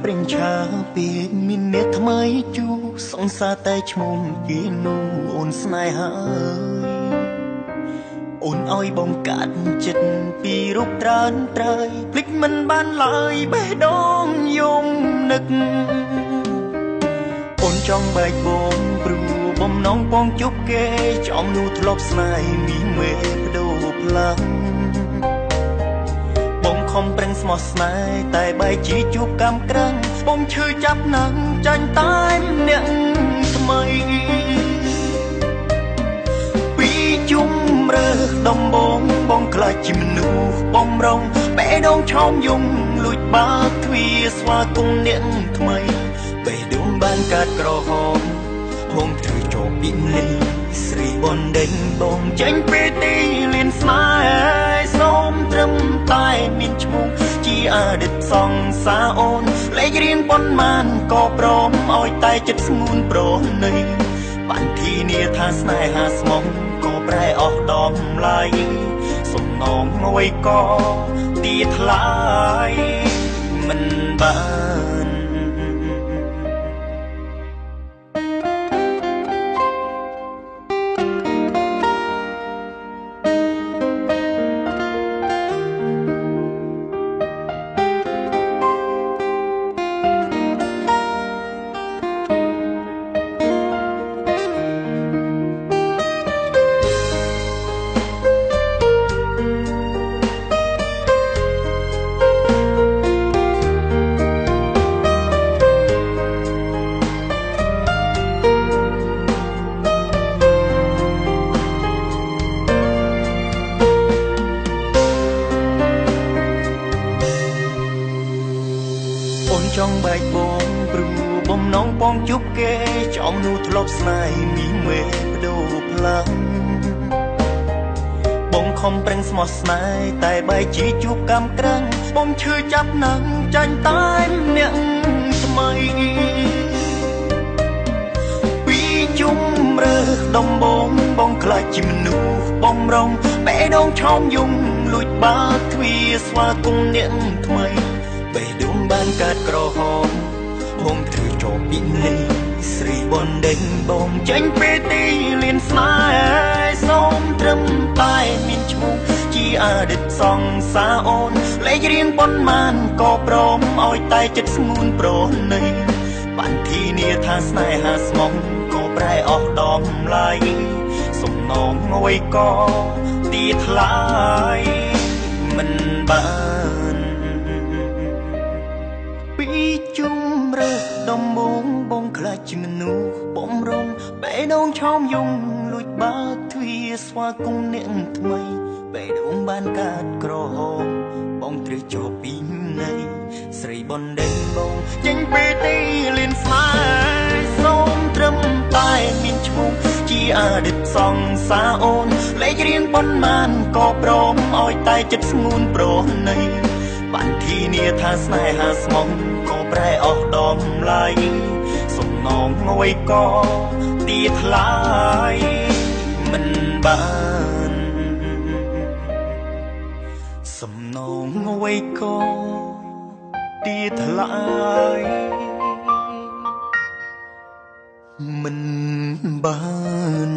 ព្រិញឆាពីមានអ្នកថ្មីជួសង្សារតែឈ្មោះគេនោះអូនស្នេហាអូនឲ្យបងកាត់ចិត្តពីរូបត្រើនត្រើយភ្លេចមិនបានឡើយបេះដូងយំនឹកអូនចង់បែកបងព្រោះបំណងបងជប់គេចំនោះធ្លាប់ស្នេហ៍មីមេបដូរផ្លាំងបងខំប្រឹងស្មោះស្នេហ៍តែបែកជាជួបកម្មក្រាំងបងឈឺចាប់ណាស់ចាញ់តែអ្នកថ្មីពីជុំរើដំបងបងខ្លាចជាមនុស្សបំរុងបេះដូងឆោមយំលួចបើកទ្វារស្វាគមន៍អ្នកថ្មីបេះដូងបានកាត់ក្រហមបងធ្វើចូលពីលេស្រីបនដេញបងចេញពីទីលានស្នេហ៍សូមត្រឹមតែមានឈ្មោះជាអតីតសង្សារអូនលេខរៀងប៉ុន្មានក៏ព្រមឲ្យតែចិត្តស្ងួនប្រណីបានធានាថាស្នេហាស្មងក៏ប្រែអស់ដំឡៃសំណងមួយក៏ទីថ្លៃមិនបានចង់បែកបងព្រោះបំណងបងជប់គេចំនោះធ្លាប់ស្នេហ៍មីមេបដូរផ្លាំងបងខំប្រឹងស្មោះស្នេហ៍តែបែកជាជួបកម្មក្រាំងបងឈឺចាប់ណាស់ចាញ់តែអ្នកថ្មីពីជុំរើដំបងបងខ្លាចជាមនុស្សបំរុងបេះដូងឆោមយំលួចបើកទ្វារស្វាគមន៍អ្នកថ្មីបេះដូងបានកាត់ក្រហមបងធ្វើចូលពីលេស្រីបនដេញបងចេញពីទីលានស្នេហ៍សូមត្រឹមតែមានឈ្មោះជាអតីតសង្សារអូនលេខរៀងប៉ុន្មានក៏ព្រមឲ្យតែចិត្តស្ងួនប្រណីបានធានាថាស្នេហាស្មងក៏ប្រែអស់ដំឡៃសំណងមួយក៏ទីថ្លៃមិនបានពីជុំរើដំបងបងខ្លាចជាមនុស្សបំរុងបេះដូងឆោមយំលួចបើកទ្វារស្វាគមន៍អ្នកថ្មីបេះដូងបានកាត់ក្រហមបងត្រេះចូលពីណីស្រីបនដេញបងចេញពីទីលានស្នេហ៍សូមត្រឹមតែមានឈ្មោះជាអតីតសង្សារអូនលេខរៀងប៉ុន្មានក៏ព្រមឲ្យតែចិត្តស្ងួនប្រណីបានធានាថាស្នេហាស្មងក៏ប្រែអស់ដំឡៃសំណងមួយក៏ទីថ្លៃមិនបានសំណងមួយក៏ទីថ្លៃមិនបាន